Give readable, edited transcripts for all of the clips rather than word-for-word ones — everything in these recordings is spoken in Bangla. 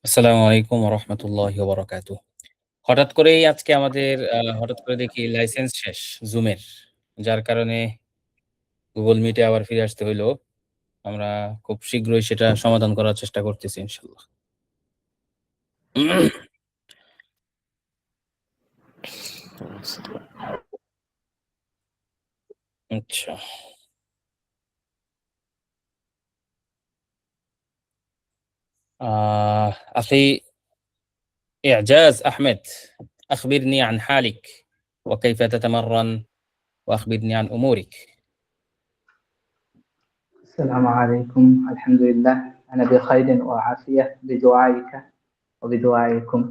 আসসালামু আলাইকুম ওয়া রাহমাতুল্লাহি ওয়া বারাকাতুহু। হঠাৎ করেই আজকে আমাদের হঠাৎ করে দেখি লাইসেন্স শেষ Zoom এর। যার কারণে Google Meet এ আবার ফিরে আসতে হইল। আমরা খুব শীঘ্রই সেটা সমাধান করার চেষ্টা করতেছি ইনশাআল্লাহ। আচ্ছা। أخي إعجاز أحمد، أخبرني عن حالك وكيف تتمرن وأخبرني عن أمورك. السلام عليكم. الحمد لله أنا بخير وعافية بدعائك وبدعائكم.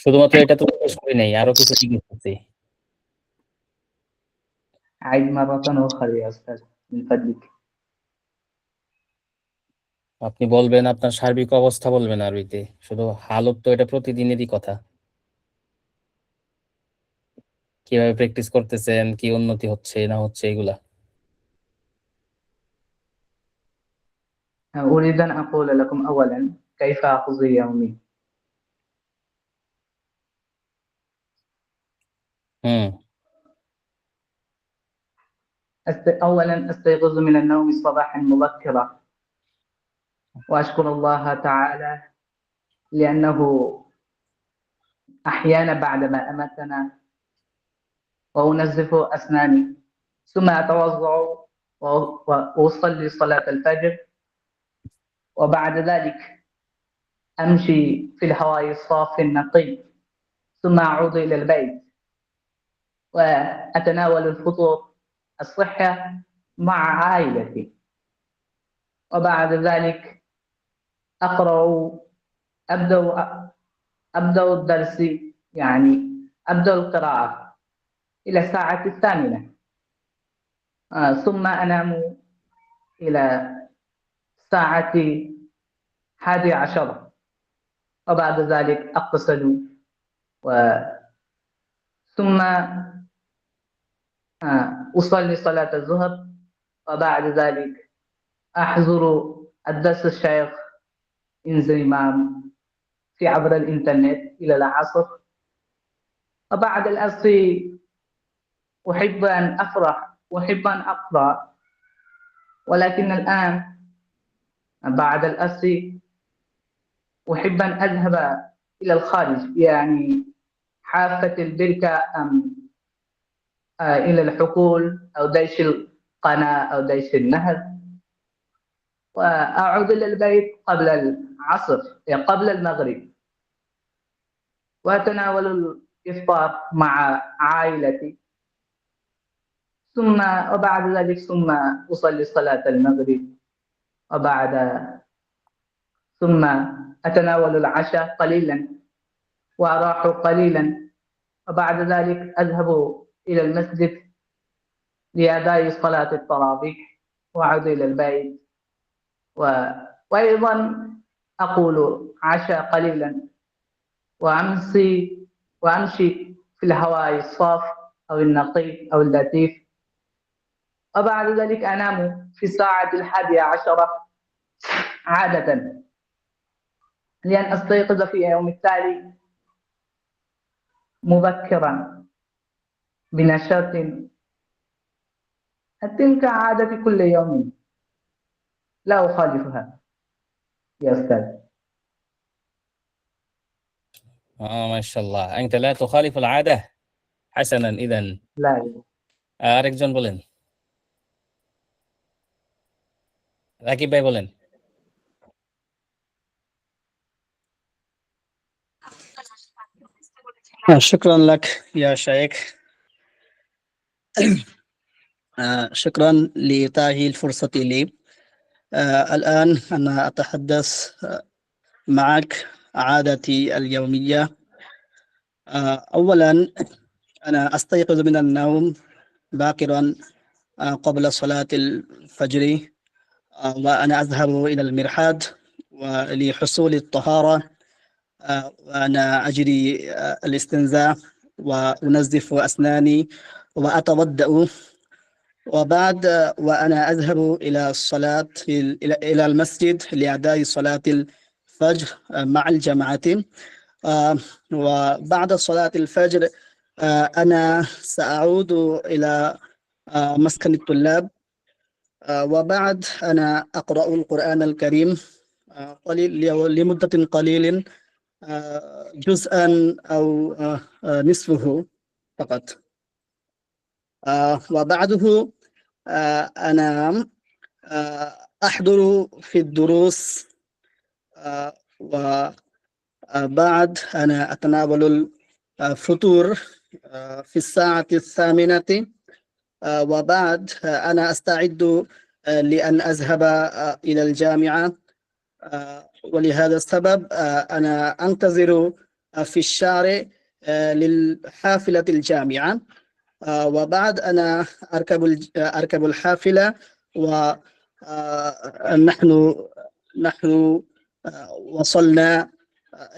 শুধুমাত্র এটা তো শেষ করি নাই। আরো কিছু জিজ্ঞেস করছি। عيد مرة أخرى يا أستاذ من فضلك. আপনি বলবেন আপনার সার্বিক অবস্থা বলবেন আরবিতে। শুধু হালত তো এটা প্রতিদিনেরই কথা। কিভাবে প্র্যাকটিস করতেছেন, কি উন্নতি হচ্ছে না হচ্ছে এগুলা। أريد أن أقول لكم أولا كيف أقضي يومي. হুম, أولا أستيقظ من النوم صباحا مبكرا وأشكر الله تعالى لأنه أحيانا بعدما أماتنا وأنظف أسناني ثم أتوضأ وأصلي صلاة الفجر وبعد ذلك أمشي في الهواء الصافي النقي ثم أعود إلى البيت وأتناول الفطور الصحة مع عائلتي وبعد ذلك أقرأ أبدأ أبدأ الدرس يعني أبدأ القراءة إلى الساعة 8 ثم أنام إلى الساعة 11 وبعد ذلك أغتسل ثم أصلي صلاة الظهر وبعد ذلك أحضر الدرس الشيخ إنزيمام في عبر الإنترنت إلى العصر وبعد العصر أحب أن أفرح وأحب أن أقرأ ولكن الآن بعد العصر أحب أن أذهب إلى الخارج يعني حافة البركة أم إلى الحقول أو ديش القناة أو ديش النهر وأعود إلى البيت قبل العصر يعني قبل المغرب وأتناول الإفطار مع عائلتي وبعد ذلك ثم أصلي صلاة المغرب وبعد ثم أتناول العشاء قليلا وأراح قليلا وبعد ذلك أذهب إلى المسجد لأداء صلاة التراويح وأعود إلى البيت وأيضا أقول عشاء قليلا وأمشي في الهواء الصاف أو النقي أو اللطيف وبعد ذلك أنام في الساعة 11 عادة لأن أستيقظ في يوم التالي مبكرا بنشاط. تلك عادتي كل يوم لا أخالفها يا أستاذ. ما شاء الله। أنت لا تخالف العادة؟ حسنًا إذًا। لا আরেকজন বলেন। রাকিব ভাই বলেন। شكرا لك يا شيخ. شكرا لإعطائه الفرصة لي. الآن أنا أتحدث معك عادتي اليومية. أولا أنا أستيقظ من النوم باكرا قبل صلاة الفجر وأنا أذهب إلى المرحاض ولحصول الطهارة، وأنا أجري الاستنزاف وأنظف أسناني وأتوضأ. وبعد وأنا أذهب إلى الصلاة إلى المسجد لأداء صلاة الفجر مع الجماعة. وبعد صلاة الفجر أنا سأعود إلى مسكن الطلاب، وبعد أنا أقرأ القرآن الكريم قليل لمدة قليل، جزءا أو نصفه فقط. وبعده أنا أحضر في الدروس، وبعد أنا أتناول الفطور في الساعة 8، وبعد أنا أستعد لأن أذهب إلى الجامعة. ولهذا السبب أنا أنتظر في الشارع للحافلة الجامعة، وبعد أنا أركب الحافلة، ونحن وصلنا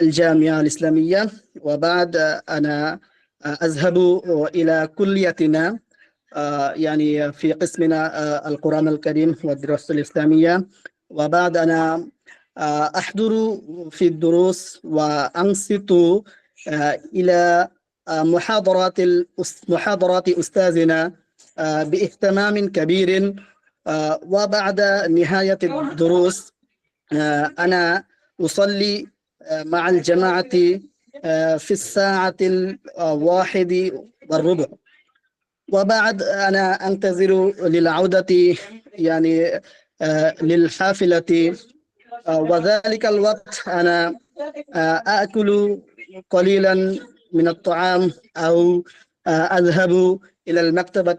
الجامعة الإسلامية. وبعد أنا أذهب إلى كليتنا، يعني في قسمنا القرآن الكريم والدراسة الإسلامية. وبعد أنا أحضر في الدروس وأنصت إلى محاضرات أستاذنا باهتمام كبير. وبعد نهاية الدروس أنا أصلي مع الجماعة في الساعة 1:15، وبعد أنا أنتظر للعودة يعني للحافلة. وذلك الوقت أنا آكل قليلا من الطعام، أو أذهب إلى المكتبة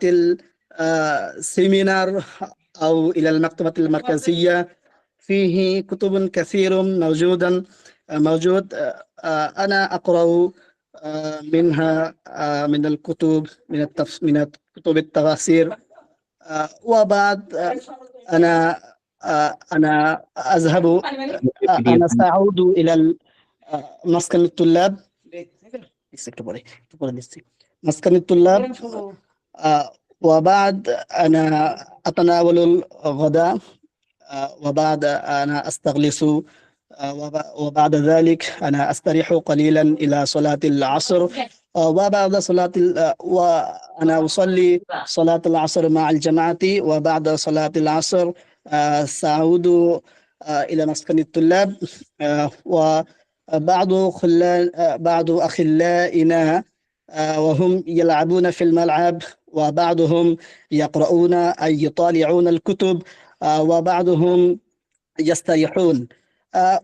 السيمينار أو إلى المكتبة المركزية، فيه كتب كثير موجود. أنا أقرأ منها من الكتب من كتب التفاسير. وبعد أنا أذهب، أنا سأعود إلى مسكن الطلاب، مسكن الطلاب. وبعد أنا أتناول الغداء، وبعد أنا أستغلس، وبعد ذلك أنا أستريح قليلا إلى صلاة العصر. وبعد وأنا أصلي صلاة العصر مع الجماعة. وبعد صلاة العصر سأعود إلى مسكن الطلاب. بعض أخلائنا وهم يلعبون في الملعب، وبعضهم يقرؤون أي يطالعون الكتب، وبعضهم يستريحون.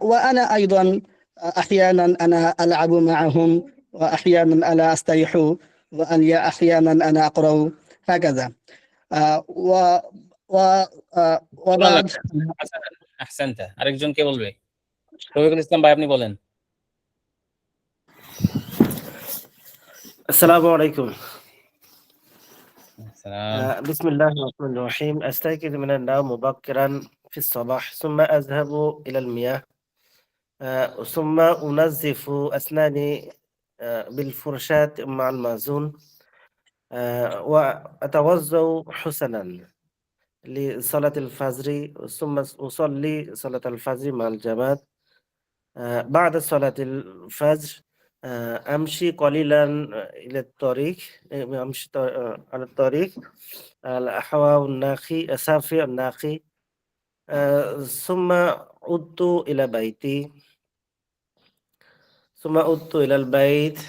وأنا أيضا أحيانا أنا ألعب معهم، وأحيانا أنا أستريح، وأحيانا أنا أقرأ، هكذا. و و شكرا وبعد لك حسنا، أحسنت। আরেকজন কে বলবে? রফিকুল ইসলাম ভাই, আপনি বলেন। السلام عليكم. السلام. بسم الله الرحمن الرحيم. أستيقظ من النوم مبكرا في الصباح، ثم أذهب إلى المياه، ثم أنظف أسناني بالفرشاة مع المعجون، وأتوضأ حسنا لصلاة الفجر، ثم أصلي صلاة الفجر مع الجماعة. بعد صلاة الفجر أمشي قليلا إلى الطريق، أمشي على الطريق الأحواء الناقي أسافي الناقي، ثم عدت إلى بيتي، ثم عدت إلى البيت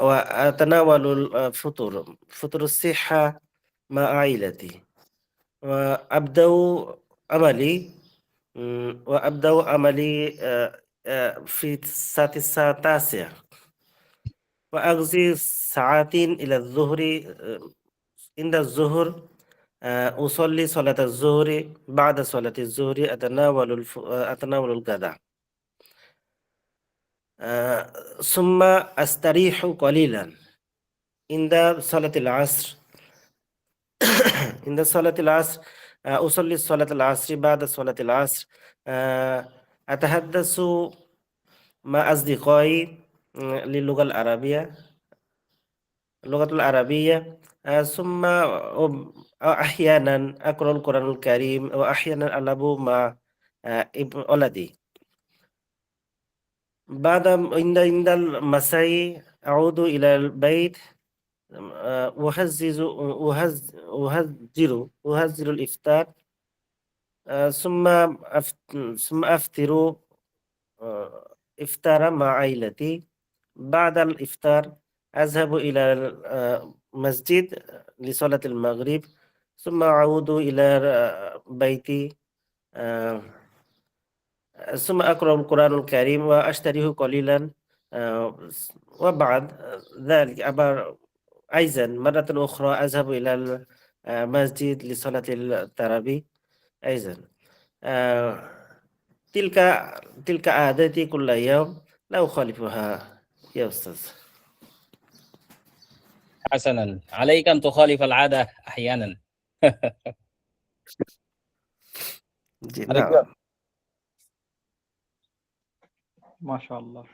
وأتناول الفطور، فطور الصحة مع عائلتي، وأبدأ عملي في الساعة 9، وأقضي ساعات إلى الظهر. عند الظهر أصلي صلاة الظهر. بعد صلاة الظهر أتناول الغداء، ثم أستريح قليلا عند صلاة العصر. عند صلاة العصر أصلي صلاة العصر بعد صلاة العصر أتحدث مع أصدقائي للغة العربية ثم أحيانا أقرأ القرآن الكريم وأحيانا ألعب مع أولادي. عند المساء أعود إلى البيت أهزر الإفطار ثم أفطر إفطار مع عائلتي. بعد الإفطار أذهب إلى المسجد لصلاة المغرب ثم أعود إلى بيتي ثم أقرأ القرآن الكريم وأشتريه قليلا وبعد ذلك أيضا مرة أخرى أذهب إلى المسجد لصلاة التراويح أيضا. تلك عادتي كل يوم لا أخالفها يا أستاذ. حسنا، عليك أن تخالف العادة أحيانا. نعم. ما شاء الله.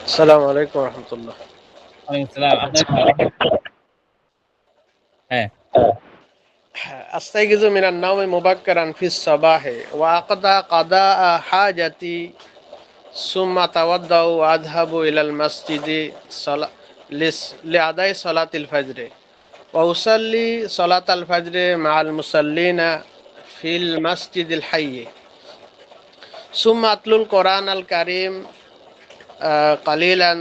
السلام عليكم ورحمة الله. ওয়ালাইকুম আসসালাম। আপনার হ্যাঁ أستيقظ من النوم مبكرا في الصباح وأقضى قضاء حاجتي ثم أتوضأ وأذهب إلى المسجد لأداء صلاة الفجر وأصلي صلاة الفجر مع المصلين في المسجد الحي ثم أتلو القرآن الكريم قليلا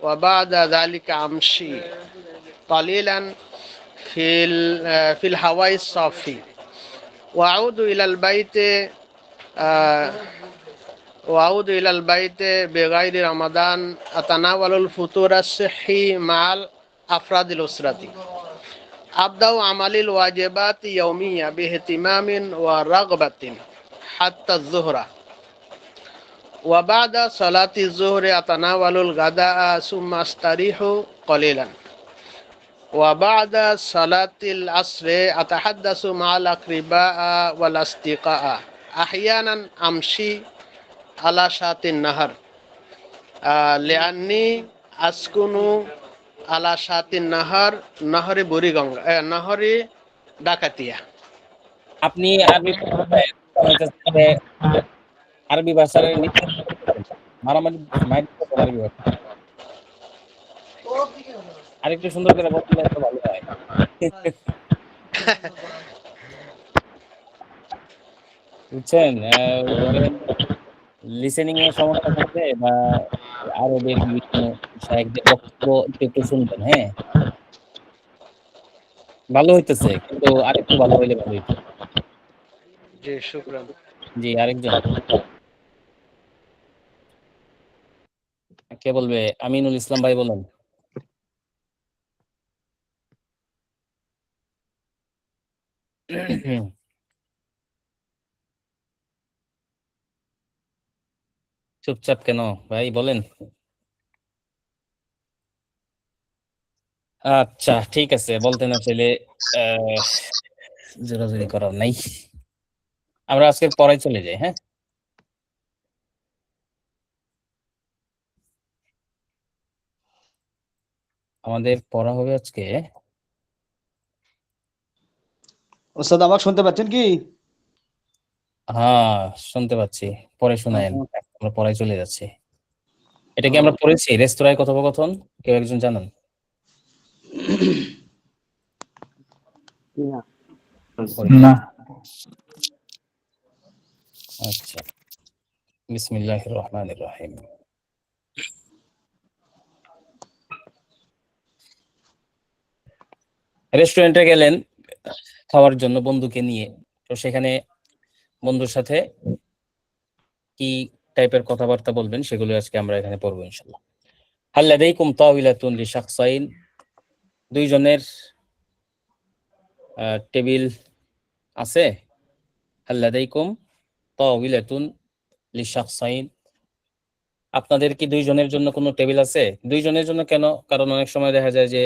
وبعد ذلك أمشي قليلا في الهواء الصافي وأعود إلى البيت بغير رمضان أتناول الفطور الصحي مع أفراد الأسرة. أبدأ عمل الواجبات يومية باهتمام ورغبة حتى الظهر وبعد صلاة الظهر أتناول الغداء ثم أستريح قليلا وبعد صلاة العصر أتحدث مع الأقرباء والأصدقاء. أحيانا أمشي على شاطئ النهر لأني أسكن على شاطئ النهر نهر বুড়িগঙ্গা نهر ডাকাতিয়া। আপনি আরবি ভাষার মারামারি আরবি ভাষা আরেকটু সুন্দর করে বললে তো ভালো হয়। বুঝছেন, লিসেনিং এর সমস্যা থাকলে বা আরবের বিভিন্ন শায়েখদের বক্তব্য একটু শুনবেন। হ্যাঁ, ভালো হইতেছে, কিন্তু আরেকটু ভালো হইলে ভালো হইতো। জি শুকরান। জি, আরেকজন কে বলবে? আমিনুল ইসলাম ভাই বলেন। চুপচাপ কেন ভাই, বলেন। আচ্ছা ঠিক আছে, বলতে না চাইলে জোরাজুরি করার নাই। আমরা আজকে পড়ায় চলে যাই। হ্যাঁ, আমাদের পড়া হবে আজকে। ওস্তাদ আমাকে শুনতে পাচ্ছেন কি? হ্যাঁ শুনতে পাচ্ছি, পরে শোনায়েন। আমরা পড়ায় চলে যাচ্ছি। এটা কি আমরা পড়েছি রেস্তোরাঁয় কথোপকথন? কেউ একজন জানান? না। আচ্ছা, বিসমিল্লাহির রহমানির রহিম। রেস্টুরেন্টে গেলেন খাওয়ার জন্য বন্ধুকে নিয়ে, তো সেখানে বন্ধুর সাথে কি টাইপের কথাবার্তা বলবেন সেগুলো আজকে আমরা এখানে পড়বো ইনশাআল্লাহ। হাল লাদাইকুম তাওইলাতুন লিশাখসাইন, দুইজনের টেবিল আছে। হাল লাদাইকুম তাওইলাতুন লিশাখসাইন, আপনাদের কি 2 জনের জন্য কোনো টেবিল আছে? 2 জনের জন্য কেন? কারণ অনেক সময় দেখা যায় যে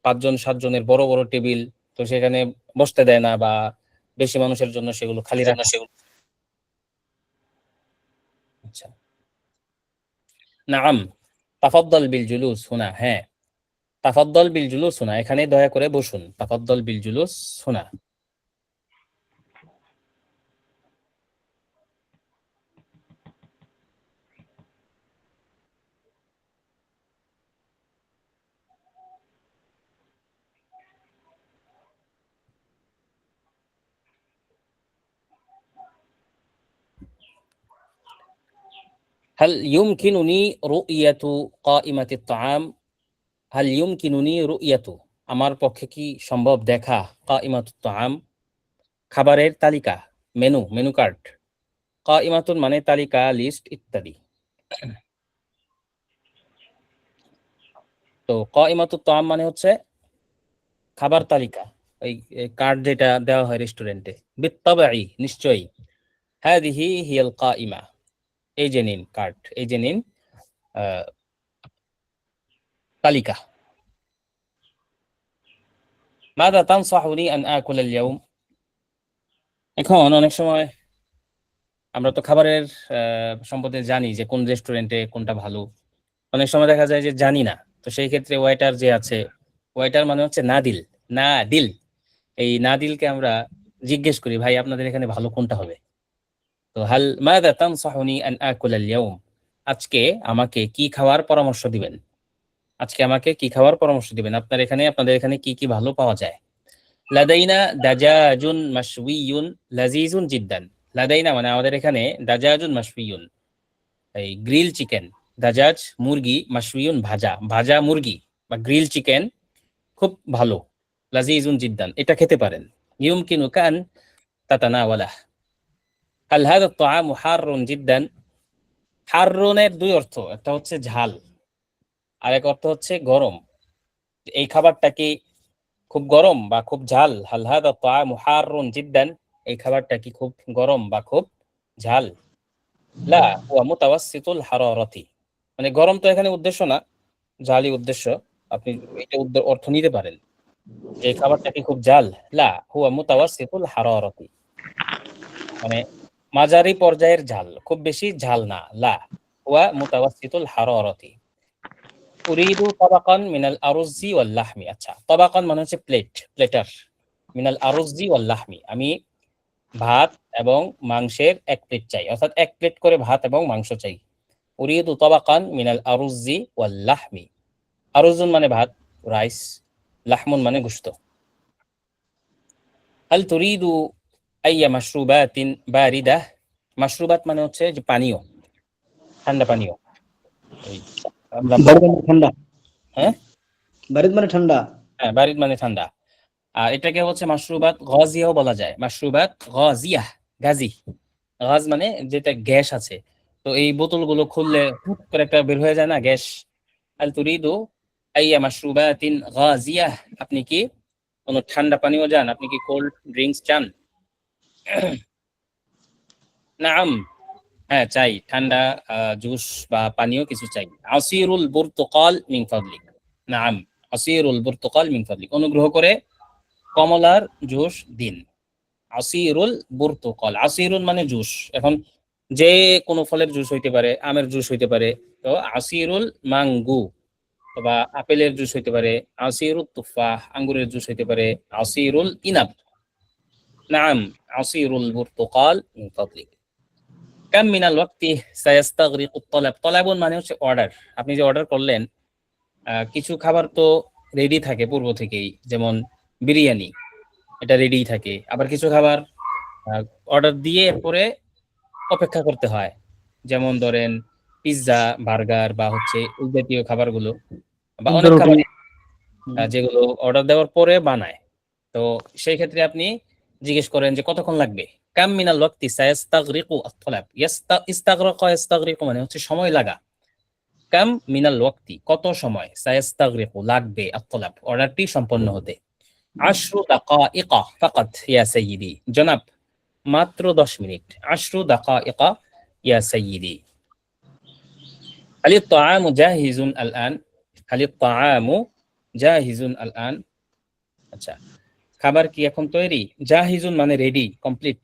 5 জন 7 জনের বড় বড় টেবিল, তো সেখানে বসতে দেয় না, বা বেশি মানুষের জন্য সেগুলো খালি রাখে। আচ্ছা, নাআম তাফাদ্দাল বিল জুলুস হুনা। হ্যাঁ, তাফাদ্দাল বিল জুলুস হুনা, এখানে দয়া করে বসুন। তাফাদ্দাল বিল জুলুস হুনা। هل يمكنني رؤية قائمة الطعام؟ হাল ইউমকিনুনি রুইয়াতু, আমার পক্ষে কি সম্ভব দেখা কাইমাতুত তাআম, খাবারের তালিকা, মেনু কার্ড। কাইমাতুন মানে তালিকা, লিস্ট ইত্যাদি। তো কাইমাতুত তাআম মানে হচ্ছে খাবার তালিকা, এই কার্ড যেটা দেওয়া হয় রেস্টুরেন্টে। বিত্তাবাই, নিশ্চয়ই। হাদিহি হিয়াল কাইমা, এই যে নিন কার্ড, এই যে নিন তালিকা। মাযা তানসাহুনি আন আকুল আল ইয়াউম? এখন অনেক সময় আমরা তো খাবারের সম্পর্কে জানি যে কোন রেস্টুরেন্টে কোনটা ভালো, অনেক সময় দেখা যায় যে জানি না। তো সেই ক্ষেত্রে ওয়েটার যে আছে, ওয়েটার মানে হচ্ছে নাদিল, নাদিল, এই নাদিলকে আমরা জিজ্ঞেস করি, ভাই আপনাদের এখানে ভালো কোনটা হবে? তো হাল মাযা তানসাহুনি আন আকুল আল ইয়াউম, আজকে আমাকে কি খাওয়ার পরামর্শ দিবেন? আজকে আমাকে কি খাওয়ার পরামর্শ দিবেন? আপনাদের এখানে কি কি ভালো পাওয়া যায়? লাদাইনা দাজাজুন মাশউইয়ুন লাযীজুন জিদ্দান। লাদাইনা মানে আমাদের এখানে, দাজাজুন মাশউইয়ুন এই গ্রিল চিকেন, দাজাজ মুরগি, মাশউইয়ুন ভাজা, ভাজা মুরগি বা গ্রিল চিকেন খুব ভালো। লাযীজুন জিদ্দান, এটা খেতে পারেন। ইউমকিনুকা আন তাতানাওয়ালাহ। হাল হাযা আত-তাআমু হাররুন জিদ্দান? হাররুনের 2 অর্থ, একটা হচ্ছে ঝাল, আর এক অর্থ হচ্ছে গরম। এই খাবারটা কি খুব গরম বা খুব ঝাল? হাল হাযা আত-তাআমু হাররুন জিদ্দান, এই খাবারটা কি খুব গরম বা খুব ঝাল? লা হুয়া মুতাওয়াসসিতুল হারারাতি, মানে গরম তো এখানে উদ্দেশ্য না, ঝালই উদ্দেশ্য। আপনি এটা অর্থ নিতে পারেন যে এই খাবারটা কি খুব ঝাল? লা হুয়া মুতাওয়াসসিতুল হারারাতি, মানে মাঝারি পর্যায়ের ঝাল, খুব বেশি ঝাল না। লা হুয়া মুতাওয়াসসিতুল হারারাতি। উরিদু তাবাকান মিনাল আরুজি ওয়াল লাহমি। আচ্ছা, তাবাকান মানে হচ্ছে প্লেট, প্লেটার। মিনাল আরুজি ওয়াল লাহমি, আমি ভাত এবং মাংসের 1 প্লেট চাই, অর্থাৎ 1 প্লেট করে ভাত এবং মাংস চাই। উরিদু তাবাকান মিনাল আরুজি ওয়াল লাহমি। আরুজুন মানে ভাত, রাইস, লাহমুন মানে গোশত। হাল তুরিদু আইয়া মাশরুবাতিন বারিদাহ? মাশরুবাত মানে হচ্ছে যে পানীয়, ঠান্ডা পানীয়। এই আমরা বারিদ মানে ঠান্ডা। হ্যাঁ, বারিদ মানে ঠান্ডা। হ্যাঁ, বারিদ মানে ঠান্ডা। আর এটাকে হচ্ছে মাশরুবাত গাজিয়াও বলা যায়। মাশরুবাত গাজিয়াহ, গাজি, গাজ মানে যেটা গ্যাস আছে। তো এই বোতলগুলো খুললে হুট করে একটা বের হয়ে যায় না গ্যাস। হাল তুরিদু আইয়া মাশরুবাতিন গাজিয়াহ, আপনি কি কোনো ঠান্ডা পানীয় চান? আপনি কি কোল্ড ড্রিঙ্কস চান? নাআম, হ্যাঁ চাই, ঠান্ডা জুস বা পানীয় কিছু চাই। আসিরুল বুরতুকাল মিন ফাদলিক। নাআম আসিরুল বুরতুকাল মিন ফাদলিক, অনুগ্রহ করে কমলার জুস দিন। আসিরুল বুরতুকাল, আসিরুন মানে জুস। এখন যে কোনো ফলের জুস হইতে পারে, আমের জুস হইতে পারে, তো আসিরুল মাঙ্গু, বা আপেলের জুস হইতে পারে। আসিরুত তুফাহ, আঙ্গুরের জুস হইতে পারে। আসিরুল ইনাব। নাআম আসিরুল বুরতুকাল মিন ফাদলিক। কাম মিনাল ওয়াক্তি সায়াস্তাগরিকু তলাব? তলাবুন মানে হচ্ছে অর্ডার। আপনি যে অর্ডার করলেন, কিছু খাবার তো রেডি থাকে পূর্ব থেকেই, যেমন বিরিয়ানি, এটা রেডিই থাকে। আবার কিছু খাবার অর্ডার দিয়ে এরপরে অপেক্ষা করতে হয়, যেমন ধরেন পিৎজা, বার্গার বা হচ্ছে এই জাতীয় খাবারগুলো, বা অনেক রুটি। খাবার যেগুলো অর্ডার দেওয়ার পরে বানায়। তো সেই ক্ষেত্রে আপনি জিজ্ঞেস করেন যে কতক্ষণ লাগবে। কাম মিনাল ওয়াক্তি সায়াস্তাগরিকু আত-তালাব? ইস্তাগরাকা ইয়াস্তাগরিকু মানে হচ্ছে সময় লাগা। কাম মিনাল ওয়াক্তি কত সময়, সায়াস্তাগরিকু লাগবে, আত-তালাব অর্ডারটি সম্পন্ন হতে। 10 দাকাইকা ফাকাত ইয়া সাইয়্যিদি, জনাব মাত্র 10 মিনিট। 10 দাকাইকা ইয়া সাইয়্যিদি। هل الطعام جاهز الآن هل الطعام جاهز الآن আচ্ছা খাবার কি এখন তৈরি জাহিজুন মানে রেডি কমপ্লিট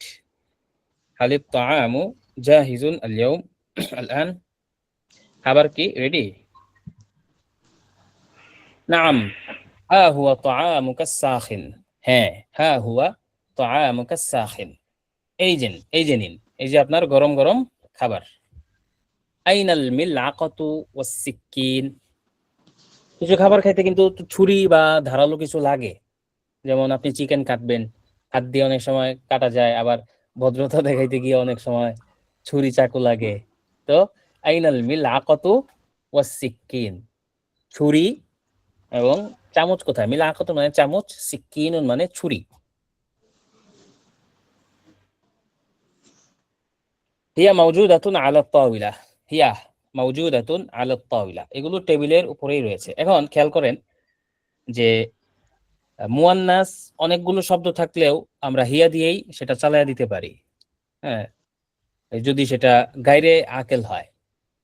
هل الطعام جاهز اليوم الآن খাবার কি রেডি نعم ها هو طعامك الساخن হ্যাঁ ها هو طعامك الساخن এই যে নিন এই যে আপনার গরম গরম খাবার আইনাল মিলআকাতু ওয়াস-সিক্কিন কিছু খাবার খাইতে কিন্তু ছুরি বা ধারালো কিছু লাগে যেমন আপনি চিকেন কাটবেন হাত দিয়ে অনেক সময় কাটা যায় আবার ভদ্রতা দেখাইতে গিয়ে অনেক সময় ছুরি চাকু লাগে তো আইনাল মিলআকাতু ওয়াস-সিক্কিন ছুরি এবং চামচ কোথায় মিলআকাতু মানে চামচ সিক্কিনুন মানে ছুরি হিয়া মাওজুদাতুন আলা তাওয়িলা হিয়া মাওজুদাতুন আলা তাওয়িলা এগুলো টেবিলের উপরেই রয়েছে এখন খেয়াল করেন যে মুয়ান্নাস অনেকগুলো শব্দ থাকলেও আমরা হিয়া দিয়েই সেটা চালায়া দিতে পারি হ্যাঁ যদি সেটা গায়রে আকেল হয়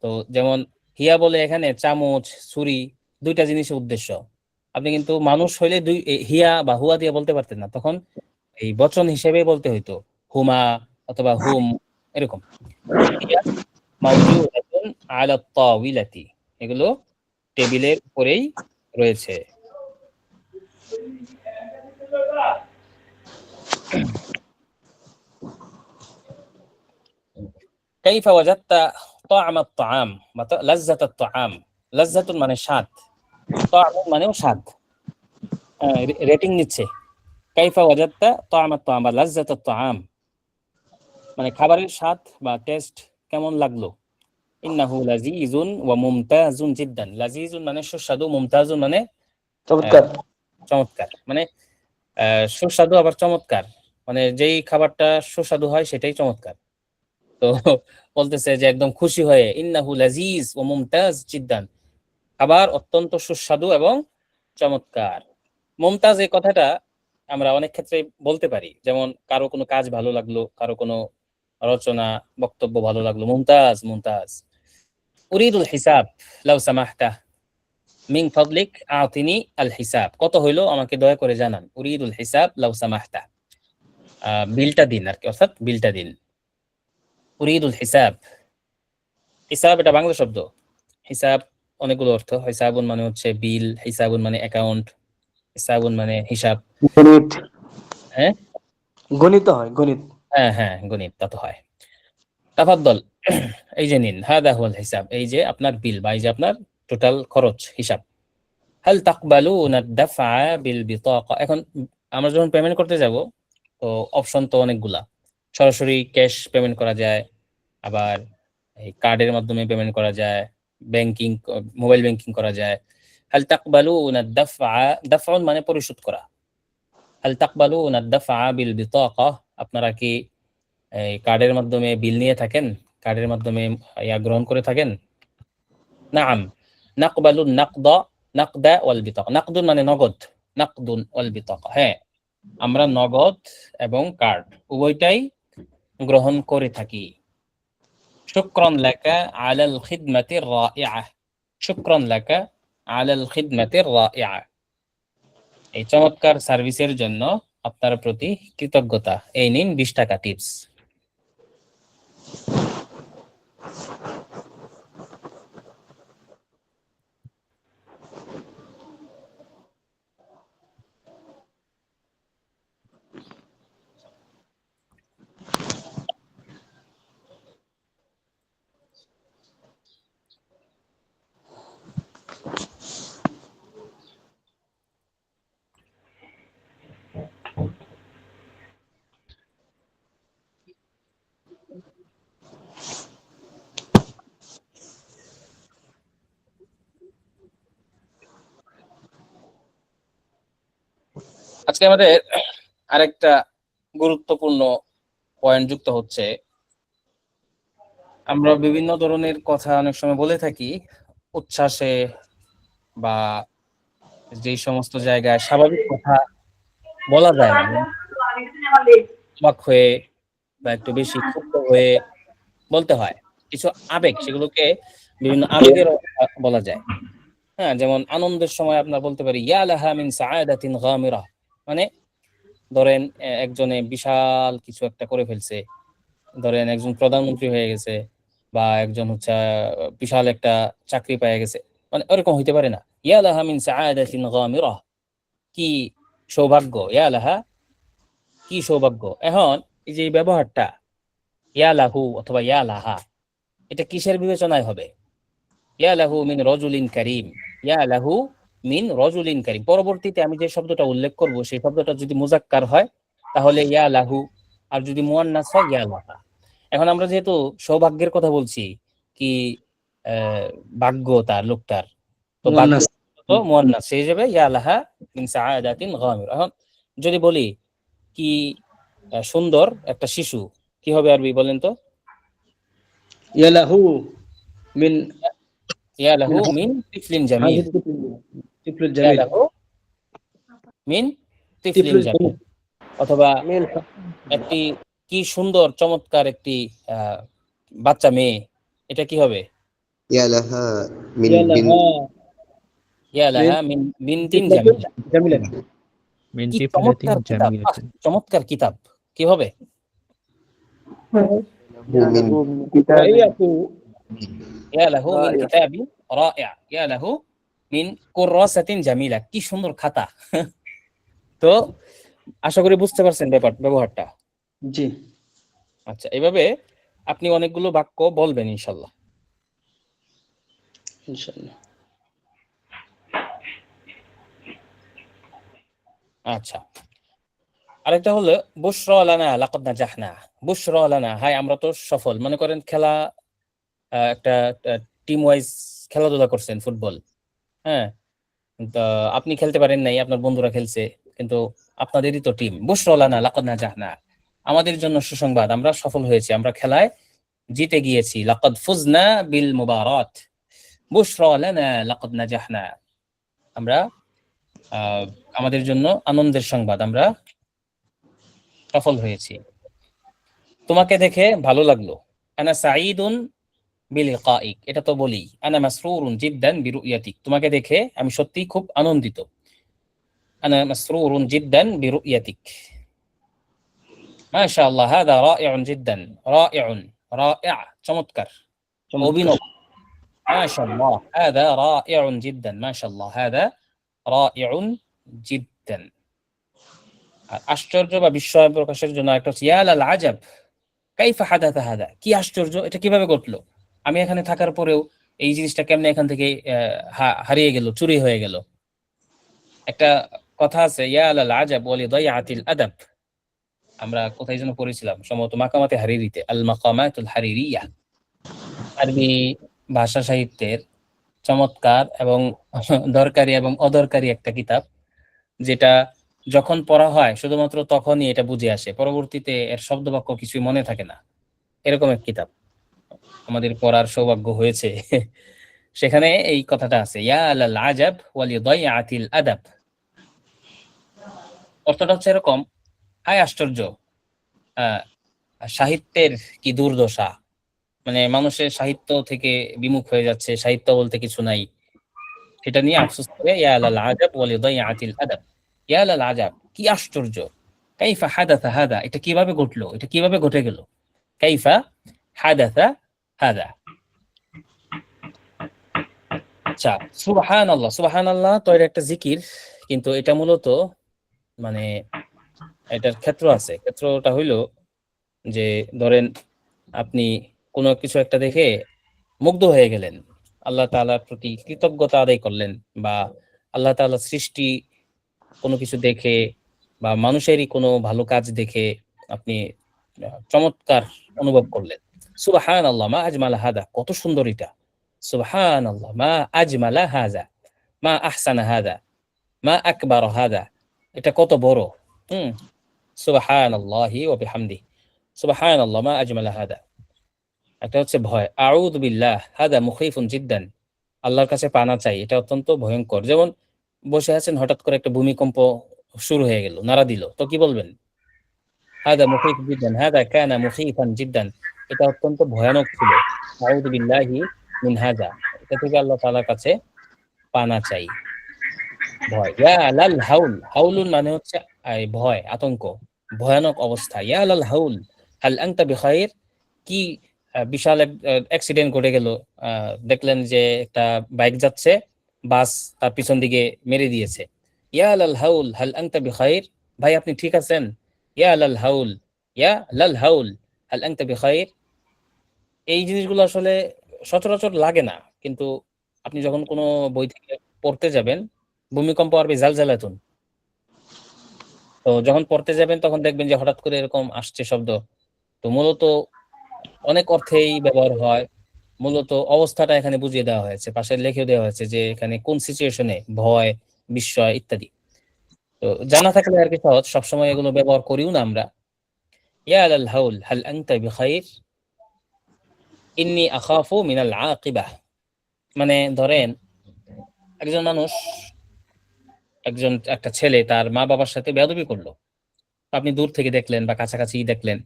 তো যেমন হিয়া বলে এখানে চামচ ছুরি দুইটা জিনিসের উদ্দেশ্য আপনি কিন্তু মানুষ হইলে হিয়া বা হুয়া দিয়ে বলতে পারতেন না তখন এই বচন হিসেবে বলতে হইতো হুমা অথবা হুম এরকম হিয়া মাওজুদাতুন আলা তাওয়িলাতি এগুলো টেবিলের উপরেই রয়েছে كيف وجدت طعم الطعام لذة الطعام لذة মানে স্বাদ طعم মানেও স্বাদ রেটিং নিচ্ছে كيف وجدت طعم الطعام لذة الطعام মানে খাবারের স্বাদ বা টেস্ট কেমন লাগলো ইন্নাহু লাযীজুন ওয়া মুমতাজুন জিদ্দান লাযীজুন মানে সুস্বাদু মুমতাজুন মানে চমৎকার চমৎকার মানে সুস্বাদু আবার চমৎকার মানে যেই খাবারটা সুস্বাদু হয় সেটাই চমৎকার তো বলতেছে যে একদম খুশি হয়ে ইন্নাহু লাযীজ ওয়া মুমতাজ জিদ্দান খাবার অত্যন্ত সুস্বাদু এবং চমৎকার মুমতাজ এই কথাটা আমরা অনেক ক্ষেত্রে বলতে পারি যেমন কারো কোনো কাজ ভালো লাগলো কারো কোনো রচনা বক্তব্য ভালো লাগলো মুমতাজ মুমতাজ উরিদুল হিসাব লাউ সামাহতা মিন ফাদলিক আতিনি আল হিসাব কত হইলো আমাকে দয়া করে জানান উরিদুল হিসাব লাউ সামাহতা বিলটা দিন আর কি অর্থাৎ বিলটা দিন উরিদুল হিসাব হিসাব এটা বাংলা শব্দ হিসাব অনেকগুলো অর্থ হিসাবুন মানে হচ্ছে বিল হিসাবুন মানে অ্যাকাউন্ট হিসাবুন মানে হিসাব গণিত হ্যাঁ গণিত হয় গণিত হ্যাঁ হ্যাঁ গণিত তা তো হয় তাফাদ্দল এই যে নিন হাদা হুয়াল হিসাব এই যে আপনার বিল বা এই যে আপনার টোটাল খরচ হিসাব হাল তাকবালুনা আদ-দাফআ বিল বিতাকা এখন আমরা যখন পেমেন্ট করতে যাব তো অপশন তো অনেকগুলা সরাসরি ক্যাশ পেমেন্ট করা যায় আবার এই কার্ডের মাধ্যমে পেমেন্ট করা যায় ব্যাংকিং মোবাইল ব্যাংকিং করা যায় হাল তাকবালুনা আদ-দাফআ দাফউন মানে পরিশোধ করা হাল তাকবালুনা আদ-দাফআ বিল বিতাকা আপনারা কি এই কার্ডের মাধ্যমে বিল নিয়ে থাকেন কার্ডের মাধ্যমে গ্রহণ করে থাকেন নাআম নাকবালু নাকদা ওয়াল বিতাকা নাকদুন মানে নগদ নাকদুন ওয়াল বিতাকা হ্যাঁ আমরা নগদ এবং কার্ড উভয়টাই গ্রহণ করে থাকি শুকরান লাকা আলাল খিদমাতির রাইআ শুকরান লাকা আলাল খিদমাতির রাইআ এই চমৎকার সার্ভিসের জন্য আপনার প্রতি কৃতজ্ঞতা এই নিন 20 টাকা টিপস আজকে আমাদের আরেকটা গুরুত্বপূর্ণ পয়েন্ট যুক্ত হচ্ছে আমরা বিভিন্ন ধরনের কথা অনেক সময় বলে থাকি উচ্ছ্বাসে বা যে সমস্ত জায়গায় স্বাভাবিক কথা বলা যায় না অবাক হয়ে বা একটু বেশি ক্ষুব্ধ হয়ে বলতে হয় কিছু আবেগ সেগুলোকে বিভিন্ন আবেগের বলা যায়। হ্যাঁ, যেমন আনন্দের সময় আপনার বলতে পারি ইয়া লাহা মিন সাআদাতিন গামিরা, মানে ধরেন একজনে বিশাল কিছু একটা করে ফেলছে, ধরেন একজন প্রধানমন্ত্রী হয়ে গেছে বা একজন হচ্ছে বিশাল একটা চাকরি পেয়ে গেছে, মানে ওরকম হইতে পারে না। ইয়া লাহা মিন সাআদাতিন গামিরা, কি সৌভাগ্য, ইয়া লাহা কি সৌভাগ্য। এখন এই যে এই ব্যবহারটা ইয়া লাহু অথবা ইয়া লাহা, এটা কিসের বিবেচনায় হবে? ইয়া লাহু মিন রজুলিন কারীম, ইয়া লাহু মিন রজুলিন কারীম। পরবর্তীতে আমি যে শব্দটা উল্লেখ করব সেই শব্দটা যদি মুজাক্কার হয় তাহলে ইয়া লাহু, আর যদি মুয়ান্নাস হয় ইয়া লাহা। এখন আমরা যেহেতু সৌভাগ্যের কথা বলছি, কি ভাগ্য তার লোকটার, তো ভাগ্য মুয়ান্নাস। তো মুয়ান্নাস, সেই হিসেবে ইয়া লাহা মিন সাআদাতিন গামিরা। এখন যদি বলি কি সুন্দর একটা শিশু, কি হবে আরবি বলেন তো? ইয়ালাহু মিন ইয়া লাহু মিন তিফলিন জামিল, তিফলুল ইয়া জামিল। লাহু মিন তিফলিন তিফলুল জামিল। জামিল। অথবা মিন একটি কি সুন্দর চমৎকার একটি বাচ্চা মেয়ে, এটা কি হবে? يا لها من ইয়ালাহা ইয়া মিন লাহা মিন বিনতিন তিফলাতিন জামিলা। জামিলা। من কি طفلة চমৎকার কিতাব, جميلة। চমৎকার কিতাব, কি হবে? من রাইয়াতু ইয়া লাহু মিন কিতাবিন রাইআ, ইয়া লাহু মিন কুররাসাতিন জামিলা, কি সুন্দর খাতা। তো আশা করি বুঝতে পারছেন ব্যবহারটা। জি আচ্ছা, এভাবে আপনি অনেকগুলো বাক্য বলবেন ইনশাল্লাহ। ইনশাআল্লাহ। আচ্ছা, আরেকটা হলো বুশরা লানা লাকাদ নাজাহনা। বুশরা লানা, হাই আমরা তো সফল। মনে করেন খেলা, একটা টিম ওয়াইজ খেলাধুলা করছেন, ফুটবল, হ্যাঁ, তো আপনি খেলতে পারেন নাই, আপনার বন্ধুরা খেলছে, কিন্তু আপনাদেরই তো টিম। বুশরা লানা লাকাদ নাজাহনা, আমাদের জন্য সুসংবাদ, আমরা সফল হয়েছি, আমরা খেলায় জিতে গিয়েছি। লাকাদ ফুজনা বিল মুবারাত, বুশরা লানা লাকাদ নাজাহনা, আমরা আমাদের জন্য আনন্দের সংবাদ, আমরা সফল হয়েছি। তোমাকে দেখে ভালো লাগলো। আনা সাঈদুন বিলিকাইক, এটা তো বলি। আনা মাসরুরুন জিদ্দান বিরুয়াতিক, তোমাকে দেখে আমি সত্যিই খুব আনন্দিত। আনা মাসরুরুন জিদ্দান বিরুয়াতিক। মাশাআল্লাহ, হাদা রাইউন জিদ্দান, রাইউন, রাইআ, চমৎকার, অভিনব। মাশাআল্লাহ, হাদা রাইউন জিদ্দান, মাশাআল্লাহ, হাদা রাইউন জিদ্দান। আর আশ্চর্য বা বিস্ময় প্রকাশের জন্য একটা হচ্ছে ইয়া লাল আজাব কাইফা হাদাথা হাদা, কি আশ্চর্য, এটা কিভাবে ঘটলো? আমি এখানে থাকার পরেও এই জিনিসটা কেমনে এখান থেকে হারিয়ে গেল, চুরি হয়ে গেল। একটা কথা আছে, ইয়া লাল আজাব ওয়া লিদাইআতিল আদাব, আমরা কোথায় যেন পড়েছিলাম, সম্ভবত মাকামাতে হারিরিতে, আল মাকামাতুল হারিরিয়া, আরবি ভাষা সাহিত্যের চমৎকার এবং দরকারি এবং অদরকারি একটা কিতাব, যেটা যখন পড়া হয় শুধুমাত্র তখনই এটা বুঝে আসে, পরবর্তীতে এর শব্দবাক্য কিছুই মনে থাকে না। এরকম এক কিতাব আমাদের পড়ার সৌভাগ্য হয়েছে। সেখানে এই কথাটা আছে, ইয়া লাল আজাব ওয়া লিদাইআতিল আদাব। অর্থটা হচ্ছে এরকম, হায় আশ্চর্য, সাহিত্যের কি দুর্দশা, মানে মানুষের সাহিত্য থেকে বিমুখ হয়ে যাচ্ছে, সাহিত্য বলতে কিছু নাই, সেটা নিয়ে আফসোস করে ইয়া লাল আজাব ওয়া লিদাইআতিল আদাব। ইয়া লাল আজাব, কি আশ্চর্য, কাইফা হাদাথা হাদা, এটা কিভাবে ঘটলো, এটা কিভাবে ঘটে গেল। কাইফা হাদাথা হাদা। আচ্ছা, সুবহানাল্লাহ, সুবহানাল্লাহ তো এর একটা জিকির, কিন্তু এটা মূলত মানে এটার ক্ষেত্র আছে। ক্ষেত্রটা হইলো যে ধরেন আপনি কোনো কিছু একটা দেখে মুগ্ধ হয়ে গেলেন, আল্লাহ তাআলার প্রতি কৃতজ্ঞতা আদায় করলেন, বা আল্লাহ তাআলার সৃষ্টি কোনো কিছু দেখে বা মানুষেরই কোনো ভালো কাজ দেখে আপনি চমৎকার অনুভব করলেন। সুবহানাল্লাহ মা আজমালা হাদা, কত সুন্দর এটা। সুবহানাল্লাহ মা আজমালা হাযা, মা আহসানা হাদা, মা আকবার হাদা, এটা কত বড়। সুবহানাল্লাহি ওয়া বিহামদিহি, সুবহানাল্লাহ মা আজমালা হাদা। একটা হচ্ছে ভয়, আউযু বিল্লাহ হাদা মুখীফুন জিদ্দান, আল্লাহর কাছে পানা চাই, এটা অত্যন্ত ভয়ঙ্কর। যেমন বসে আছেন, হঠাৎ করে একটা ভূমিকম্প শুরু হয়ে গেল, নাড়া দিল, তো কি বলবেন? হাদা মুখীফ জিদ্দান, হাদা কানা মুখীফান জিদ্দান, এটা অত্যন্ত ভয়ানক ছিল। আউযু বিল্লাহি মিন হাযা, এটা থেকে আল্লাহ তাআলার কাছে পানা চাই। ভয়। ইয়া লাল হাউল, হাউলুন মানে হচ্ছে ভয়, আতঙ্ক, ভয়ানক অবস্থা। ইয়া লাল হাউল হাল আনতা বিখাইর, কি বিশাল এক অ্যাক্সিডেন্ট ঘটে গেল, দেখলেন যে একটা বাইক যাচ্ছে, বাস তার পিছন দিকে মেরে দিয়েছে। ইয়া লাল হাউল হাল আনতা বিখাইর, ভাই আপনি ঠিক আছেন? ইয়া লাল হাউল, ইয়া লাল হাউল হাল আনতা বিখাইর। এই জিনিসগুলো আসলে সচরাচর লাগে না, কিন্তু আপনি যখন কোনো বই থেকে পড়তে যাবেন, ভূমিকম্প আরবি জালজালাতুন, তো যখন পড়তে যাবেন তখন দেখবেন যে হঠাৎ করে এরকম আসছে শব্দ। তো মূলত অনেক অর্থেই ব্যবহার হয়, মূলত অবস্থাটা এখানে বুঝিয়ে দেওয়া হয়েছে, পাশে লিখে দেওয়া হয়েছে যে এখানে কোন সিচুয়েশনে ভয়, বিস্ময় ইত্যাদি। তো জানা থাকলে আর কি সহজ, সবসময় এগুলো ব্যবহার করিও না আমরা। ইয়া লাল হাউল হাল আনতা বিখাইর ইন্নী আখাফু মিনাল আকিবাহ, মানে ধরেন একজন মানুষ, একটা ছেলে তার মা বাবার সাথে বেয়াদবি করলো, আপনি দূর থেকে দেখলেন বা কাছাকাছি দেখলেন।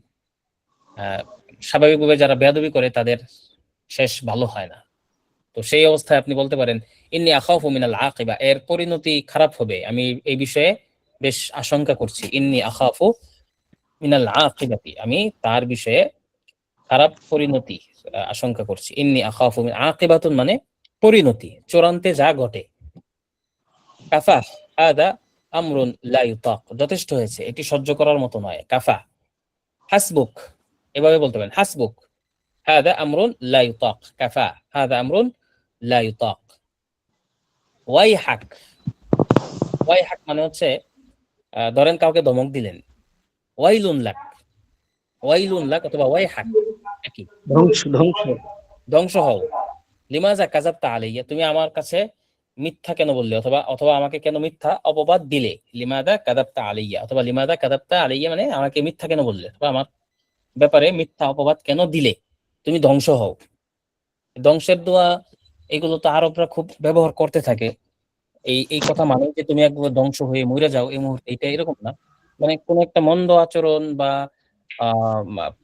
স্বাভাবিকভাবে যারা বেয়াদবি করে তাদের শেষ ভালো হয় না। তো সেই অবস্থায় আপনি বলতে পারেন ইন্নী আখাফু মিনাল আকিবা, এর পরিণতি খারাপ হবে, আমি এই বিষয়ে বেশ আশঙ্কা করছি। ইন্নী আখাফু মিনাল আকিবাতি, আমি তার বিষয়ে খারাপ পরিণতি আশঙ্কা করছি। ইন্নী আখাফু মিন আকিবাতুন মানে পরিণতি, চূড়ান্তে যা ঘটে। কাফা হাদা আমরুন লা ইউতাক, যথেষ্ট হয়েছে, এটি সহ্য করার মতো নয়। কাফা। হাসবুক, এভাবে বলতে পারেন হাসবুক হাদা আমরুন লা ইউতাক, কাফা হাদা আমরুন লা ইউতাক। ওয়াইহাক, ওয়াইহাক মানে হচ্ছে ধরেন কাউকে ধমক দিলেন, ওয়াইলুন লাক, ওয়াইলুন লাক অথবা ওয়াইহাক একই, ধ্বংস ধ্বংস। ধ্বংস হও। লিমাজা কাযাবতা আলাইয়া, তুমি আমার কাছে মিথ্যা কেন বললে, অথবা অথবা আমাকে কেন মিথ্যা অপবাদ দিলে। লিমাদা কাযাবতা আলাইয়া অথবা লিমাদা কাযাবতা আলাইয়া মানে আমাকে মিথ্যা কেন বললে, অথবা আমার ব্যাপারে মিথ্যা অপবাদ কেন দিলে, তুমি ধ্বংস হও। ধ্বংসের দোয়া এগুলো তো আরবরা খুব ব্যবহার করতে থাকে। এই কথা মানে যে তুমি একবার ধ্বংস হয়ে মরে যাও এই মুহূর্তে, এটা এরকম না, মানে কোন একটা মন্দ আচরণ বা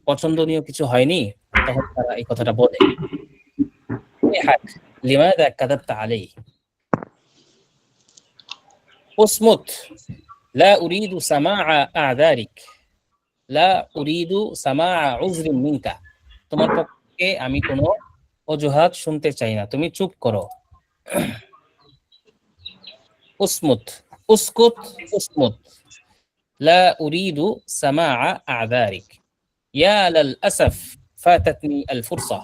পছন্দনীয় কিছু হয়নি, তখন তারা এই কথাটা বলে। লিমাদা কাযাবতা আলাইহি উসমুত লা উরিদু সামাআ আ'যারিক, লা উরিদু সামাআ উযরিন মিনকা, তোমার পক্ষে আমি কোনো অজুহাত শুনতে চাই না, তুমি চুপ করো। উসমুত, উসকুত, উসমুত, লা উরিদু সামাআ আ'যারিক, ইয়া লাল আসফ ফাতাতনি আল ফুরসা,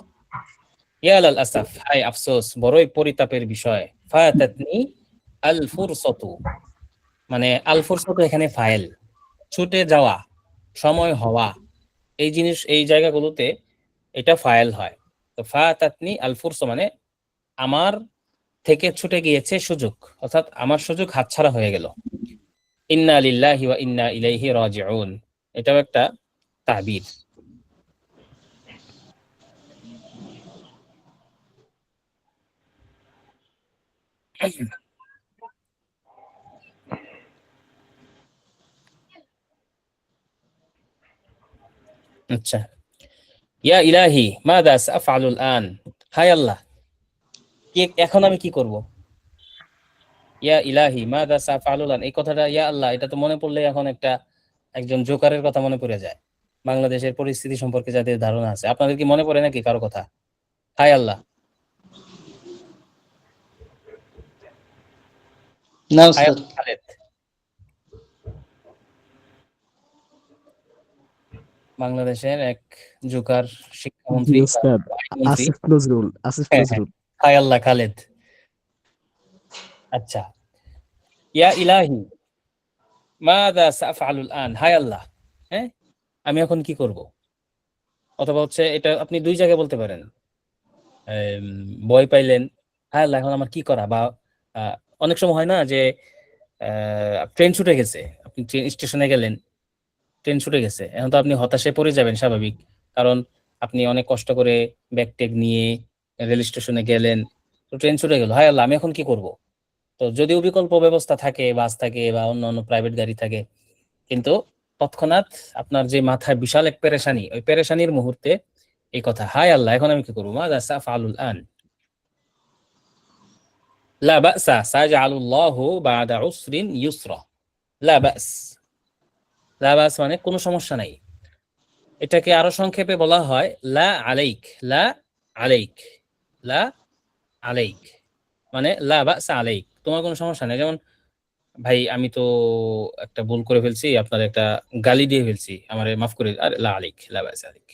ইয়া লাল আসফ, হায় আফসোস, বড়ই পরিতাপের বিষয়। ফাতাতনি আল ফুরসাতু, মানে আল ফুরসাতু এখানে ফাইল, ছুটে যাওয়া, সময় হওয়া, এই জিনিস এই জায়গাগুলোতে এটা ফাইল হয়। তো ফাতাতনি আল ফুরসা মানে আমার থেকে ছুটে গিয়েছে সুযোগ, অর্থাৎ আমার সুযোগ হাতছাড়া হয়ে গেল। ইন্না লিল্লাহি ওয়া ইন্না ইলাইহি রাজিউন, এটাও একটা তাবির। আচ্ছা, ইয়া ইলাহি মাযা সাফআলুল আন, হায় আল্লাহ, কি এখন আমি কি করব। ইয়া ইলাহি মাযা সাফআলুল আন, এই কথাটা ইয়া আল্লাহ, এটা তো মনে পড়লে এখন একজন জোকারের কথা মনে পড়ে যায়। বাংলাদেশের পরিস্থিতি সম্পর্কে যাদের ধারণা আছে, আপনাদের কি মনে পড়ে নাকি কারো কথা? হায় আল্লাহ, না হায় স্যার। খালেদ, বাংলাদেশের এক জোকার শিক্ষামন্ত্রী, উস্তাদ মন্ত্রী। আসিফ নজরুল, আসিফ হ্যাঁ, নজরুল। হায় আল্লাহ খালেদ। আচ্ছা, ইয়া ইলাহি মাযা সাফআলুল আন, হায় আল্লাহ, হ্যাঁ আমি এখন কি করব। অথবা হচ্ছে এটা আপনি দুই জায়গায় বলতে পারেন। ভয় পাইলেন, হায় আল্লাহ এখন আমার কি করা, বা অনেক সময় হয় না যে ট্রেন ছুটে গেছে, আপনি ট্রেন স্টেশনে গেলেন, ট্রেন ছুটে গেছে, এখন তো আপনি হতাশায় পড়ে যাবেন স্বাভাবিক, কারণ আপনি অনেক কষ্ট করে ব্যাগ ট্যাগ নিয়ে রেল স্টেশনে গেলেন, তো ট্রেন ছুটে গেল, হায় আল্লাহ আমি এখন কি করব। তো যদিও বিকল্প ব্যবস্থা থাকে, বাস থাকে বা অন্য অন্য প্রাইভেট গাড়ি থাকে, কিন্তু তৎক্ষণাৎ আপনার যে মাথায় বিশাল এক পেরেশানি, ওই পেরেশানির মুহূর্তে এই কথা, হায় আল্লাহ এখন আমি কি করবো, মাযা সাফআলুল আন। লা বাসা সায়াজআলুল্লাহু বা'দা উসরিন ইউসরা। লা বাস, লা বাস মানে কোনো সমস্যা নাই। এটাকে আরো সংক্ষেপে বলা হয় লা আলাইক, লা আলাইক, লা আলাইক, মানে লা বাসা আলাইক, তোমার কোনো সমস্যা নেই। যেমন ভাই আমি তো একটা ভুল করে ফেলছি, আপনার একটা গালি দিয়ে ফেলছি, আমারে মাফ করে, আরে লা আলাইক, লা বাসা আলাইক।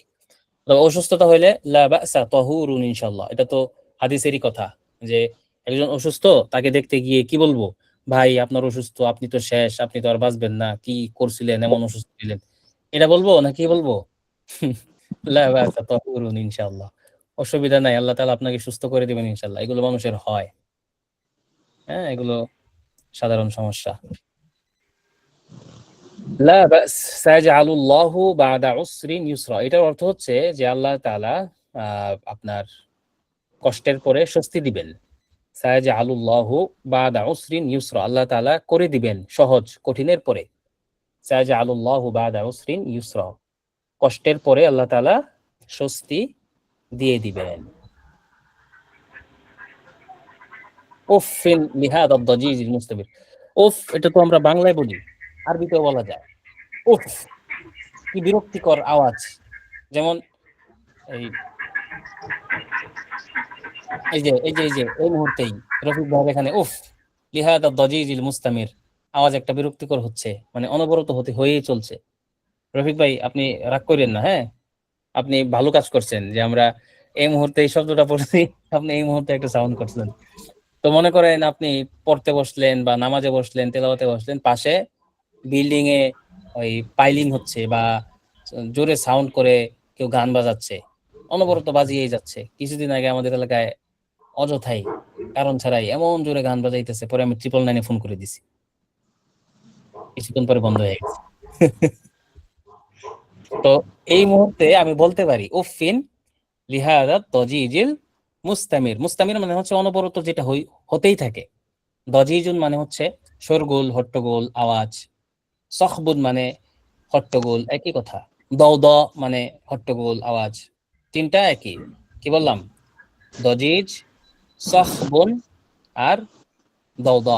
তো অসুস্থতা হইলে লা বাসা তাহুরুন ইনশাআল্লাহ। এটা তো হাদিসেরই কথা যে একজন অসুস্থ, তাকে দেখতে গিয়ে কি বলবো, ভাই আপনার অসুস্থ, আপনি তো শেষ, আপনি তো আর বাঁচবেন না, কি করছিলেন, এমন অসুস্থ ছিলেন, এটা বলবো না কি বলবো? লা বাসা তাহুরুন ইনশাআল্লাহ, অসুবিধা নাই, আল্লাহ তাআলা আপনাকে সুস্থ করে দিবেন ইনশাআল্লাহ। এগুলো মানুষের হয়, হ্যাঁ, এগুলো সাধারণ সমস্যা। লা বাস সায়াজআলুল্লাহু বা'দা উসরিন ইউসরা, এটার অর্থ হচ্ছে যে আল্লাহ তাআলা আপনার কষ্টের পরে স্বস্তি দিবেন। সায়াজআলুল্লাহু বা'দা উসরিন ইউসরা, আল্লাহ তাআলা করে দিবেন সহজ কঠিনের পরে। সায়াজআলুল্লাহু বা'দা উসরিন ইউসরা, কষ্টের পরে আল্লাহ তাআলা স্বস্তি দিয়ে দিবেন। উফিন লিহাদা দাজিজিল মুস্তামির। উফ, এটা তো আমরা বাংলায় বলি, আরবিতেও বলা যায়। উফ, কি বিরক্তিকর আওয়াজ। যেমন এই এই যে এই যে এই যে এই মুহূর্তেই রফিক ভাই এখানে উফ লিহাদা দাজিজিল মুস্তামির, আওয়াজ একটা বিরক্তিকর হচ্ছে, মানে অনবরত হয়েই চলছে। রফিক ভাই আপনি রাগ করেন না, হ্যাঁ, আপনি ভালো কাজ করছেন যে আমরা এই মুহূর্তে এই শব্দটা পড়ছি, আপনি এই মুহূর্তে একটা সাউন্ড করছেন। তো মনে করেন আপনি পড়তে বসলেন বা নামাজে বসলেন, তেলাওয়াতে বসলেন, পাশে বিল্ডিং এ ওই পাইলিং হচ্ছে বা জোরে সাউন্ড করে কেউ গান বাজাচ্ছে, অনবরত বাজিয়েই যাচ্ছে। কিছুদিন আগে আমাদের এলাকায় অযথাই কারণ ছাড়াই এমন জোরে গান বাজাইতেছে, পরে আমি 999 ফোন করে দিছি, কিছুক্ষণ পরে বন্ধ হয়ে গেছে। তো এই মুহূর্তে আমি বলতে পারি উফিন লিহাদা তজিজিল মুস্তামির। মুস্তামির মানে হচ্ছে অনবরত যেটা হতেই থাকে। দজিজুন মানে হচ্ছে শোরগোল, হট্টগোল, আওয়াজ। সখবুন মানে হট্টগোল, একই কথা। দৌদ মানে হট্টগোল, আওয়াজ, তিনটা একই। কি বললাম? দজিজ, সখবুন আর দৌদ।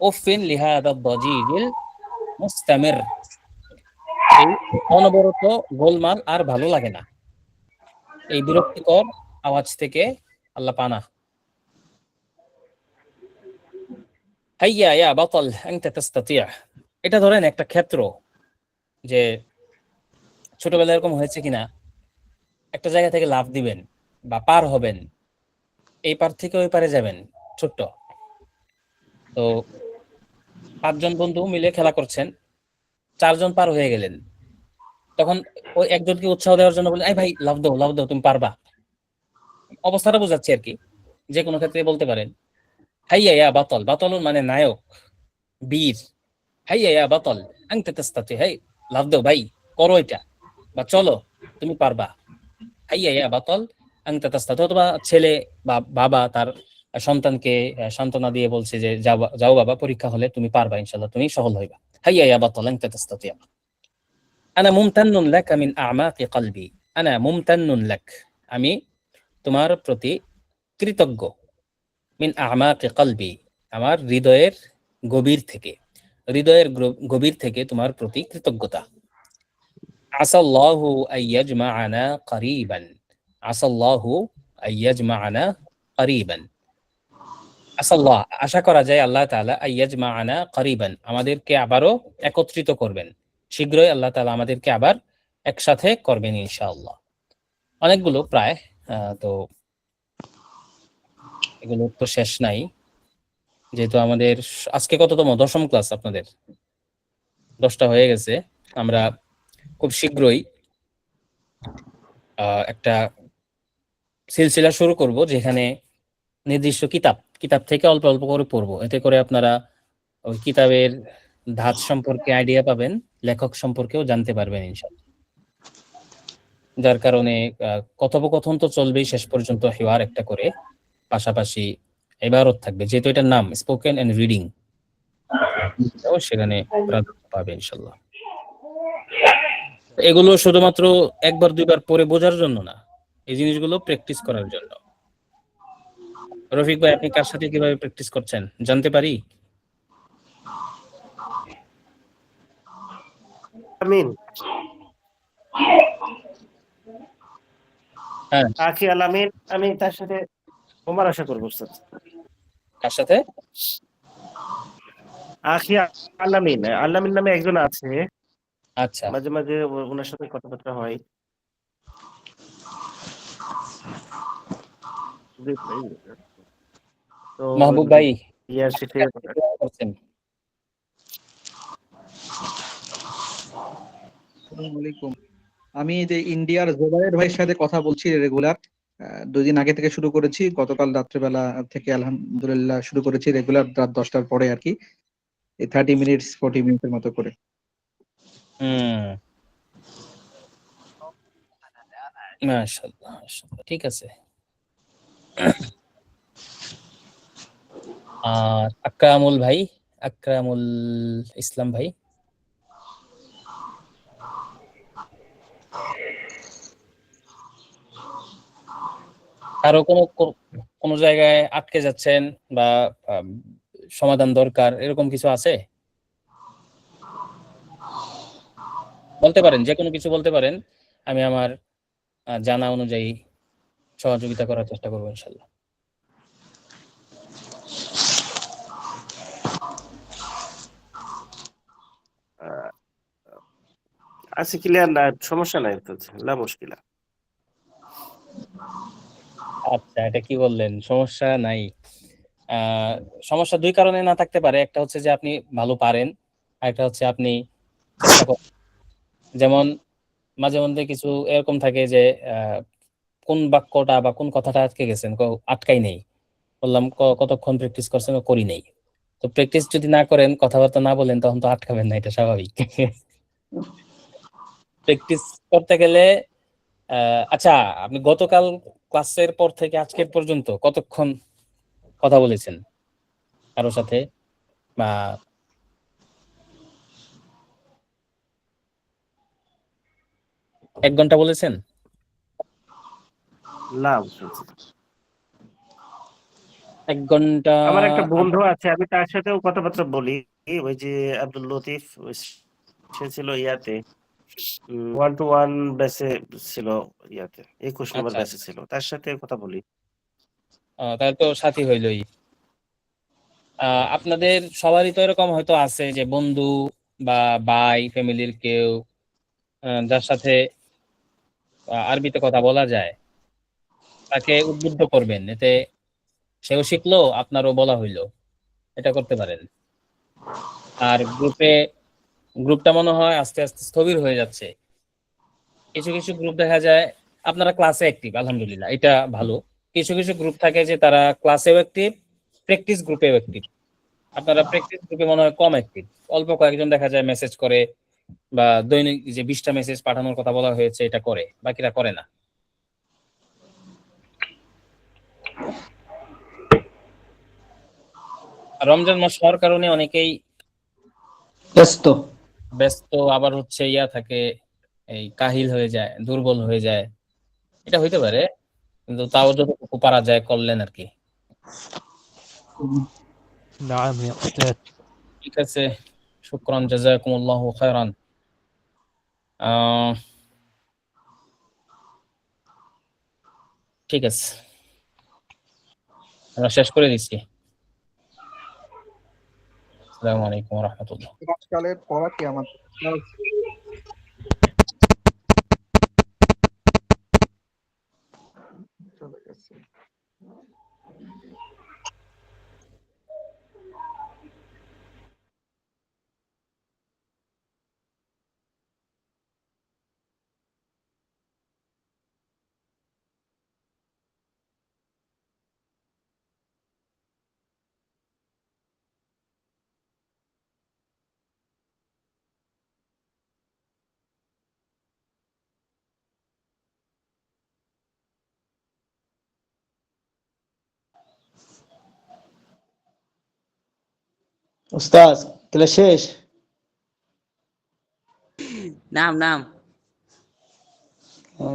উফিন লিহাদা দজিজিল মুস্তামির, এই অনবরত গোলমাল আর ভালো লাগে না, এই বিরক্তিকর আওয়াজ থেকে আল্লাহ পানা। হাইয়া ইয়া বাতাল আনতা তাস্তাতিয়া, এটা ধরেন একটা ক্ষেত্র, যে ছোটবেলায় এরকম হয়েছে কিনা, একটা জায়গা থেকে লাফ দিবেন বা পার হবেন, এই পার থেকে ওই পারে যাবেন, ছোট্ট। তো 5 জন বন্ধু মিলে খেলা করছেন, 4 জন পার হয়ে গেলেন, তখন ওই একজনকে উৎসাহ দেওয়ার জন্য বলেন, এই ভাই লাফ দাও, লাফ দাও, তুমি পারবা। অবস্থাটা বোঝাচ্ছে আর কি, যে কোনো ক্ষেত্রে বলতে পারেন। হাইয়া ইয়া বাতাল, বাতালুন মানে নায়ক, বীর। হাইয়া ইয়া বাতাল আনতা তাস্তাতি, হেই লাফ দাও ভাই, করো এটা, বা চলো তুমি পারবা। হাইয়া ইয়া বাতাল আনতা তাস্তাতি, অথবা ছেলে বা বাবা তার সন্তানকে সান্ত্বনা দিয়ে বলছে যে যাও বাবা, পরীক্ষা হলে তুমি পারবা, ইনশাআল্লাহ তুমি সফল হইবা। হাইয়া ইয়া বাতাল আনতা তাস্তাতি, আনা মুমতান্নুন লাকা মিন আ'মাকি কলবি, আনা মুমতান্নুন লাক, আমি তোমার প্রতি কৃতজ্ঞ, মিন আ'মাকি কলবি, আমার হৃদয়ের গভীর থেকে, হৃদয়ের গভীর থেকে তোমার প্রতি কৃতজ্ঞতা। আসাল্লাহু আইয়াজমাআনা করিবান, আসাল্লাহু আইয়াজমাআনা করিবান। আসাল্লাহ, আশা করা যায় আল্লাহ তাআলা, আইয়াজমাআনা করিবান, আমাদেরকে আবারও একত্রিত করবেন, শীঘ্রই আল্লাহ তাআলা আমাদেরকে আবার একসাথে করবেন ইনশাআল্লাহ। অনেকগুলো প্রায়, তো এগুলো তো শেষ নাই, যেহেতু আমাদের আজকে কততম, 10ম ক্লাস, আপনাদের 10টা হয়ে গেছে। আমরা খুব শীঘ্রই একটা সিলসিলা শুরু করব, যেখানে নির্দিষ্ট কিতাব থেকে অল্প অল্প করে পড়বো, এতে করে আপনারা ওই কিতাবের ধাঁচ সম্পর্কে আইডিয়া পাবেন, লেখক সম্পর্কেও জানতে পারবেন ইনশাআল্লাহ। যার কারণে কথোপকথন তো চলবেই শেষ পর্যন্ত, হিওয়ার একটা করে, পাশাপাশি ইবারত থাকবে, যেহেতু এটার নাম স্পোকেন এন্ড রিডিং, সেখানে প্রাধান্য পাবে ইনশাআল্লাহ। এগুলো শুধুমাত্র একবার দুইবার পরে বোঝার জন্য না, এই জিনিসগুলো প্র্যাকটিস করার জন্য। রফিক ভাই, আপনি কার সাথে কিভাবে প্র্যাকটিস করছেন জানতে পারি? আমিন হ্যাঁ, আখি আলামিন, আমি তার সাথে ওমর আশা করবো উস্তাদ। কার সাথে? আখি আলামিন, আলামিন নামে একজন আছে, আচ্ছা, মাঝে মাঝে ওনার সাথে কথাবার্তা হয়। তো মাহবুব ভাই ইয়ার সাথে কিভাবে করছেন? আসসালামু আলাইকুম। আমি যে ইন্ডিয়ার জোবায়ের ভাইয়ের সাথে কথা বলছি রেগুলার, 2 দিন আগে থেকে শুরু করেছি, গতকাল রাত্রেবেলা থেকে আলহামদুলিল্লাহ শুরু করেছি রেগুলার রাত 10টার পরে আর কি, এই 30 মিনিটস 40 মিনিটের মতো করে। মাশাআল্লাহ, মাশাআল্লাহ, ঠিক আছে। আর আকরামুল ভাই, আকরামুল ইসলাম ভাই? আরো কোনো জায়গায় আটকে যাচ্ছেন বা সমাধান দরকার, এরকম কিছু আছে? বলতে পারেন, যে কোনো কিছু বলতে পারেন। আমি আমার জানা অনুযায়ী সহযোগিতা করার চেষ্টা করবো ইনশাল্লাহ। আছে ক্লিয়ার না, সমস্যা নাই তো, লা মুশকিলা। আচ্ছা, এটা কি বললেন, সমস্যা নাই? সমস্যা 2 কারণে না থাকতে পারে। একটা হচ্ছে যে আপনি ভালো পারেন, আর একটা হচ্ছে আপনি চেষ্টা করেন। যেমন মাঝে মধ্যে কিছু এরকম থাকে যে কোন বাক্যটা বা কোন কথাটা আটকে গেছেন, আটকাই নেই। বললাম কতক্ষণ প্র্যাকটিস করছেন, করি নেই। তো প্র্যাকটিস যদি না করেন, কথাবার্তা না বলেন, তখন তো আটকাবেন না, এটা স্বাভাবিক। প্র্যাকটিস করতে গেলে আচ্ছা, আপনি গতকাল ক্লাসের পর থেকে আজকের পর্যন্ত কতক্ষণ কথা বলেছেন কারো সাথে? বা 1 ঘন্টা বলেছেন? লা উস্তাদ, 1 ঘন্টা? আমার একটা বন্ধু আছে, আমি তার সাথেও কথাবার্তা বলি। ওই যে আব্দুল লতিফ, সে ছিল ইয়াতে 1-to-1 ব্যাচে ছিল, ইয়াতে 21 নম্বর আচ্ছা, ব্যাচে আচ্ছা। ছিল, তার সাথে কথা বলি। তাহলে তো সাথী হইলই। আপনাদের সবারই তো এরকম হয়তো আছে যে বন্ধু বা ভাই, ফ্যামিলির কেউ যার সাথে আরবিতে কথা বলা যায়, তাকে উদ্বুদ্ধ করবেন, এতে সেও শিখলো, আপনারও বলা হইলো। এটা করতে পারেন। আর গ্রুপটা মনে হয় আস্তে আস্তে স্থবির হয়ে যাচ্ছে। কিছু কিছু গ্রুপ দেখা যায়, আপনারা ক্লাসে অ্যাক্টিভ, আলহামদুলিল্লাহ, এটা ভালো। কিছু কিছু গ্রুপ থাকে যে তারা ক্লাসেও অ্যাক্টিভ, প্র্যাকটিস গ্রুপেও অ্যাক্টিভ। আপনারা প্র্যাকটিস গ্রুপে মনে হয় কম অ্যাক্টিভ। অল্প কয়েকজন দেখা যায় মেসেজ করে, বা দৈনিক যে 20টা মেসেজ পাঠানোর কথা বলা হয়েছে এটা করে, বাকিরা করে না। আর রমজান মাস হওয়ার কারণে অনেকেই ব্যস্ত। ব্যস্ত, আবার হচ্ছে থাকে, এই কাহিল হয়ে যায়, দুর্বল হয়ে যায়। এটা হইতে পারে, কিন্তু তাও যতটুকু পারা যায় করলেন আর কি। نعم يا أستاذ. ঠিক আছে, শুকরান, জাযাকুমুল্লাহু খায়রান। আহ ঠিক আছে, আমরা শেষ করে দিচ্ছি। আসসালামু আলাইকুম ওয়া রাহমাতুল্লাহ। আজকালের পড়া কি আমাদের চলে গেছে। উস্তাদ ক্লাস শেষ? নাম নাম ও